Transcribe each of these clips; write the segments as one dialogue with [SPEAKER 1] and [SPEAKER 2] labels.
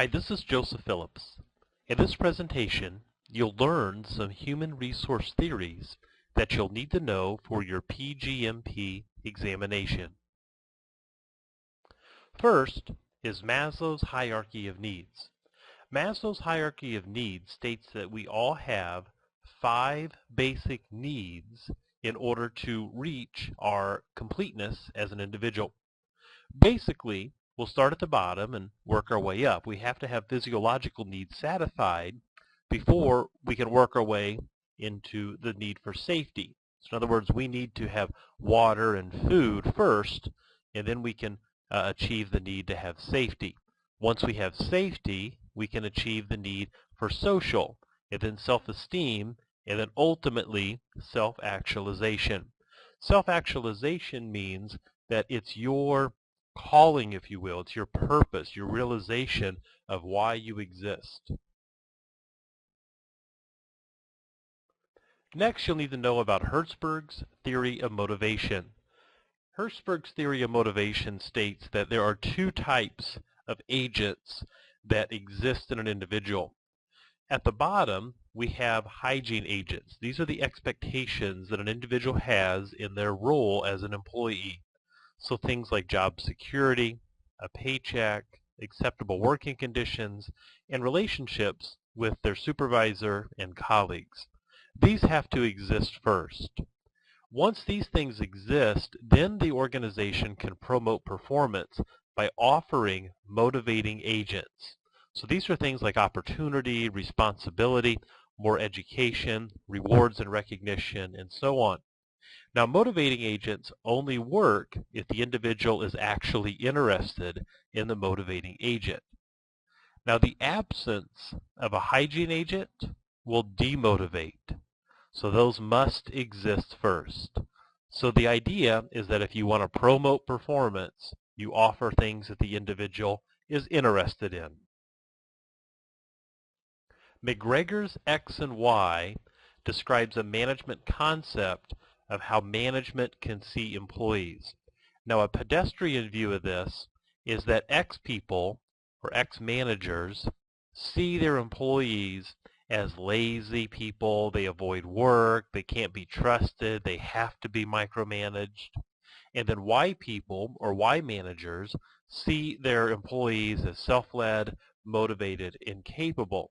[SPEAKER 1] Hi, this is Joseph Phillips. In this presentation, you'll learn some human resource theories that you'll need to know for your PGMP examination. First is Maslow's hierarchy of needs. Maslow's hierarchy of needs states that we all have 5 basic needs in order to reach our completeness as an individual. Basically, we'll start at the bottom and work our way up. We have to have physiological needs satisfied before we can work our way into the need for safety. So in other words, we need to have water and food first, and then we can achieve the need to have safety. Once we have safety, we can achieve the need for social, and then self-esteem, and then ultimately self-actualization. Self-actualization means that it's your calling, if you will. It's your purpose, your realization of why you exist. Next, you'll need to know about Herzberg's theory of motivation. Herzberg's theory of motivation states that there are 2 types of agents that exist in an individual. At the bottom, we have hygiene agents. These are the expectations that an individual has in their role as an employee. So things like job security, a paycheck, acceptable working conditions, and relationships with their supervisor and colleagues. These have to exist first. Once these things exist, then the organization can promote performance by offering motivating agents. So these are things like opportunity, responsibility, more education, rewards and recognition, and so on. Now, motivating agents only work if the individual is actually interested in the motivating agent. Now, the absence of a hygiene agent will demotivate. So those must exist first. So the idea is that if you want to promote performance, you offer things that the individual is interested in. McGregor's X and Y describes a management concept of how management can see employees. Now, a pedestrian view of this is that X people, or X managers, see their employees as lazy people. They avoid work, they can't be trusted, they have to be micromanaged. And then Y people, or Y managers, see their employees as self-led, motivated, and capable.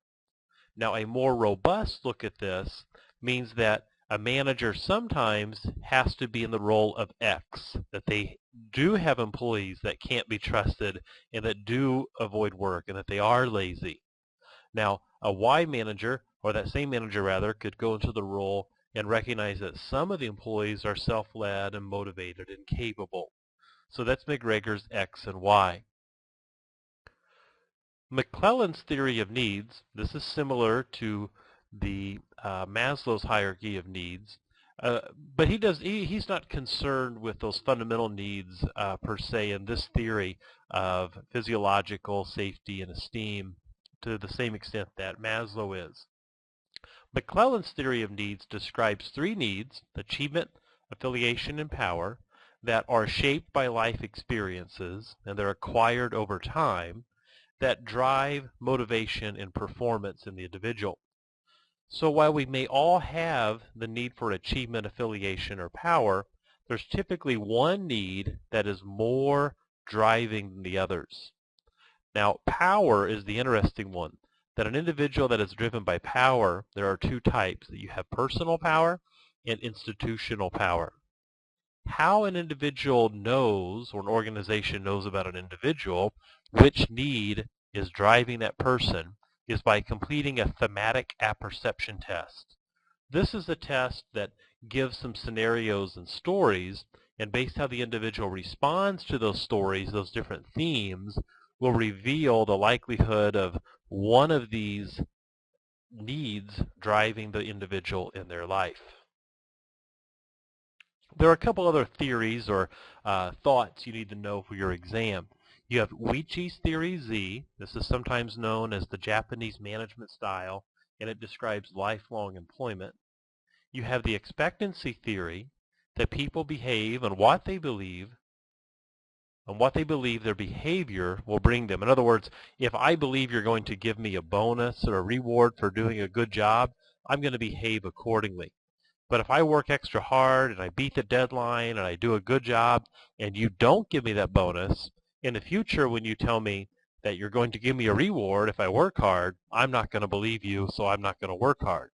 [SPEAKER 1] Now, a more robust look at this means that a manager sometimes has to be in the role of X, that they do have employees that can't be trusted and that do avoid work and that they are lazy. Now, a Y manager, or that same manager rather, could go into the role and recognize that some of the employees are self-led and motivated and capable. So that's McGregor's X and Y. McClelland's theory of needs, this is similar to the Maslow's hierarchy of needs, but he's not concerned with those fundamental needs per se in this theory of physiological safety and esteem to the same extent that Maslow is. McClelland's theory of needs describes 3 needs: achievement, affiliation, and power, that are shaped by life experiences and they're acquired over time, that drive motivation and performance in the individual. So while we may all have the need for achievement, affiliation, or power, there's typically one need that is more driving than the others. Now, power is the interesting one. That an individual that is driven by power, there are 2 types. That you have personal power and institutional power. How an individual knows, or an organization knows about an individual, which need is driving that person, is by completing a thematic apperception test. This is a test that gives some scenarios and stories, and based on how the individual responds to those stories, those different themes, will reveal the likelihood of one of these needs driving the individual in their life. There are a couple other theories or thoughts you need to know for your exam. You have Weechi's theory Z. This is sometimes known as the Japanese management style, and it describes lifelong employment. You have the expectancy theory, that people behave on what they believe. on what they believe their behavior will bring them. In other words, if I believe you're going to give me a bonus or a reward for doing a good job, I'm going to behave accordingly. But if I work extra hard and I beat the deadline and I do a good job and you don't give me that bonus, in the future when you tell me that you're going to give me a reward if I work hard, I'm not going to believe you, so I'm not going to work hard.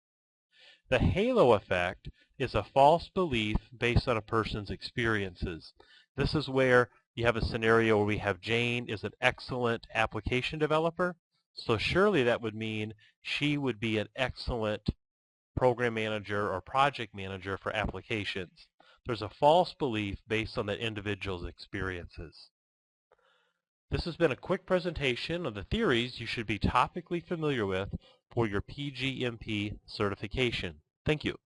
[SPEAKER 1] The halo effect is a false belief based on a person's experiences. This is where you have a scenario where we have Jane is an excellent application developer, so surely that would mean she would be an excellent program manager or project manager for applications. There's a false belief based on that individual's experiences. This has been a quick presentation of the theories you should be topically familiar with for your PGMP certification. Thank you.